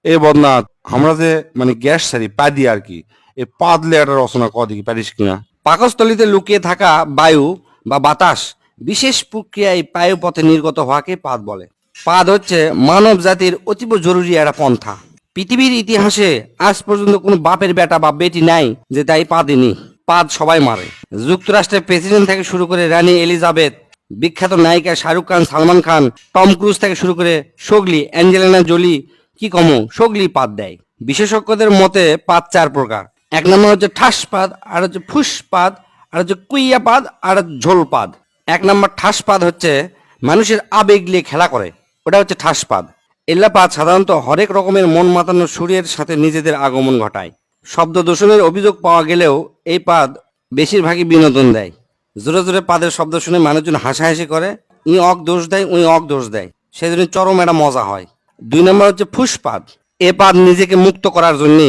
এ বদনাথ, আমরা যে মানে গ্যাস সারি পা দিয়ে আর কি, এ পাদলে একটা রচনা দেখি পারিস কিনা। পাকস্থলীতে লুকিয়ে থাকা বায়ু বা বাতাস বিশেষ প্রক্রিয়ায় বায়ুপথে নির্গত হওয়াকে পাদ বলে। পাদ হচ্ছে মানব জাতির অতীব জরুরি একটা পন্থা। পৃথিবীর ইতিহাসে আজ পর্যন্ত কোনো বাপের বেটা বা বেটি নাই যে তাই পাদেনি। পাদ সবাই মারে। যুক্তরাষ্ট্রের প্রেসিডেন্ট থেকে শুরু করে রানী এলিজাবেথ, বিখ্যাত নায়িকা শাহরুখ খান, সালমান খান, টম ক্রুজ থেকে শুরু করে সোগলি, অ্যাঞ্জেলিনা জোলি, কি কমো সোগলি পাদ দেয়। বিশেষজ্ঞদের মতে পাদ চার প্রকার। এক নম্বর হচ্ছে ঠাস পাদ, আর হচ্ছে ফুস পাদ, আর হচ্ছে কুইয়া পাদ, আর ঝোল পাদ। এক নম্বর ঠাস পাদ হচ্ছে মানুষের আবেগ নিয়ে খেলা করে, ওটা হচ্ছে ঠাস পাদ। এল্লা পাদ সাধারণত হরেক রকমের মন মাতানো সুরের সাথে নিজেদের আগমন ঘটায়। শব্দ দূষণের অভিযোগ পাওয়া গেলেও এই পাদ বেশিরভাগই বিনোদন দেয়। জোরে জোরে পাদের শব্দ শুনে মানুষজন হাসাহাসি করে, ই অক দোষ দেয়, উই অক দোষ দেয়, সেজন্য চরম একটা মজা হয়। দুই নম্বর হচ্ছে ফুসপাদ। এ পাদ নিজেকে মুক্ত করার জন্য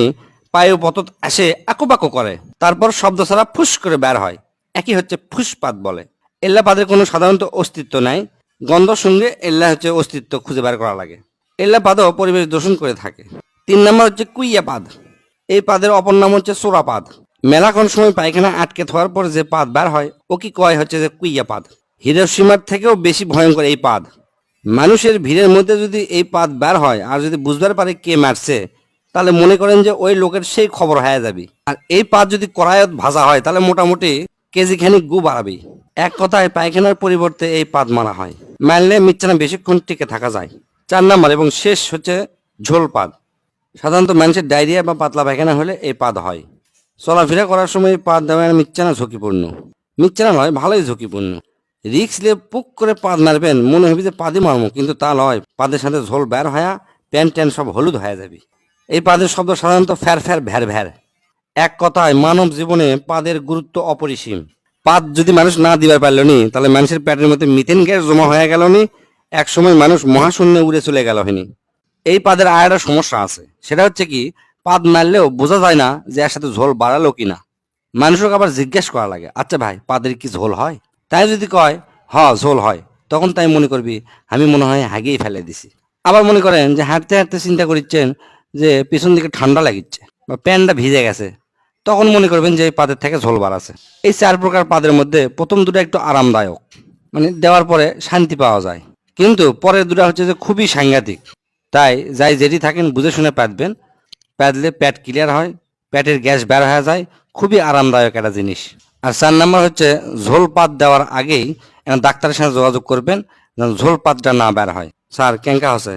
পায়ু পতত আসে আকুপাকু করে, তারপর শব্দ ছাড়া ফুস করে বের হয়, একই হচ্ছে ফুসপাদ বলে। এল্লা পাদের কোনো সাধারণত অস্তিত্ব নাই, গন্ধ সঙ্গে এল্লা হচ্ছে অস্তিত্ব খুঁজে বের করা লাগে। এল্লা পাদও পরিবেশ দূষণ করে থাকে। তিন নম্বর হচ্ছে কুইয়া পাদ। এই পাদের অপর নাম হচ্ছে চোরাপাদ। মেলাক্ষণ সময় পায়খানা আটকে থাকার পর যে পাদ বের হয় ও কি কয় হচ্ছে যে কুইয়া পাদ। হিরোশিমার থেকেও বেশি ভয়ঙ্কর এই পাদ। মানুষের ভিড়ের মধ্যে যদি এই পাদ বের হয় আর যদি বুঝবার পারে কে মারছে, তাহলে মনে করেন যে ওই লোকের সেই খবর হয়ে যাবে। আর এই পাদ যদি কড়াইত ভাজা হয় তাহলে মোটামুটি কেজি খানিক গু বাড়াবে। এক কথায় পায়খানার পরিবর্তে এই পাদ মারা হয়, মারলে মিচ্ছানা বেশিক্ষণ টিকে থাকা যায়। চার নাম্বার এবং শেষ হচ্ছে ঝোল পাদ। সাধারণত মানুষের ডায়রিয়া বা পাতলা পায়খানা হলে এই পাদ হয়। চলাফেরা করার সময় পাদ দেওয়া মিচ্ছানা ঝুঁকিপূর্ণ। মিচ্ছানা নয়, ভালোই ঝুঁকিপূর্ণ। রিক্স নিয়ে পুক করে পাদ মারবেন, মনে হবে যে পাদই মারমো, কিন্তু তা নয়, পাদের সাথে ঝোল বের হয়া প্যান ট্যান সব হলুদ হয়ে যাবে। এই পাদের শব্দ সাধারণত ফ্যার ফ্যার ভ্যার ভ্যার। এক কথায় মানব জীবনে পাদের গুরুত্ব অপরিসীম। পাদ যদি মানুষ না দিবার পারল নি, তাহলে মানুষের পেটের মধ্যে মিথেন গ্যাস জমা হয়ে গেল নি, এক সময় মানুষ মহাশূন্যে উড়ে চলে গেল হয়নি। এই পাদের আর একটা সমস্যা আছে, সেটা হচ্ছে কি, পাদ মারলেও বোঝা যায় না যে এর সাথে ঝোল বাড়ালো কিনা। মানুষকে আবার জিজ্ঞেস করা লাগে, আচ্ছা ভাই পাদের কি ঝোল হয়? তাই যদি কয় হ ঝোল হয়, তখন তাই মনে করবি আমি মনে হয় হাগিয়ে ফেলে দিছি। আবার মনে করেন যে হাঁটতে হাঁটতে চিন্তা করছেন যে পিছন দিকে ঠান্ডা লাগিচ্ছে বা প্যান্টটা ভিজে গেছে, তখন মনে করবেন যে এই পাদের থেকে ঝোল বাড়াছে। এই চার প্রকার পাদের মধ্যে প্রথম দুটো একটু আরামদায়ক, মানে দেওয়ার পরে শান্তি পাওয়া যায়, কিন্তু পরের দুটো হচ্ছে যে খুবই সাংঘাতিক। তাই যাই যেটি থাকেন বুঝে শুনে পাতবেন, পাতলে পেট ক্লিয়ার হয়, পেটের গ্যাস বের হয়ে যায়, খুবই আরামদায়ক একটা জিনিস। আর চার নাম্বার হচ্ছে ঝোল পাত দেওয়ার আগেই ডাক্তারের সাথে যোগাযোগ করবেন যেন ঝোল পাতটা না বের হয়। স্যার কেঙ্কা আছে?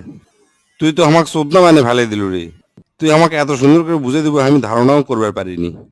তুই তো আমাকে চোদ্দা মানে ফেলে দিল রে। তুই আমাকে এত সুন্দর করে বুঝে দিব আমি ধারণাও করবার পারিনি।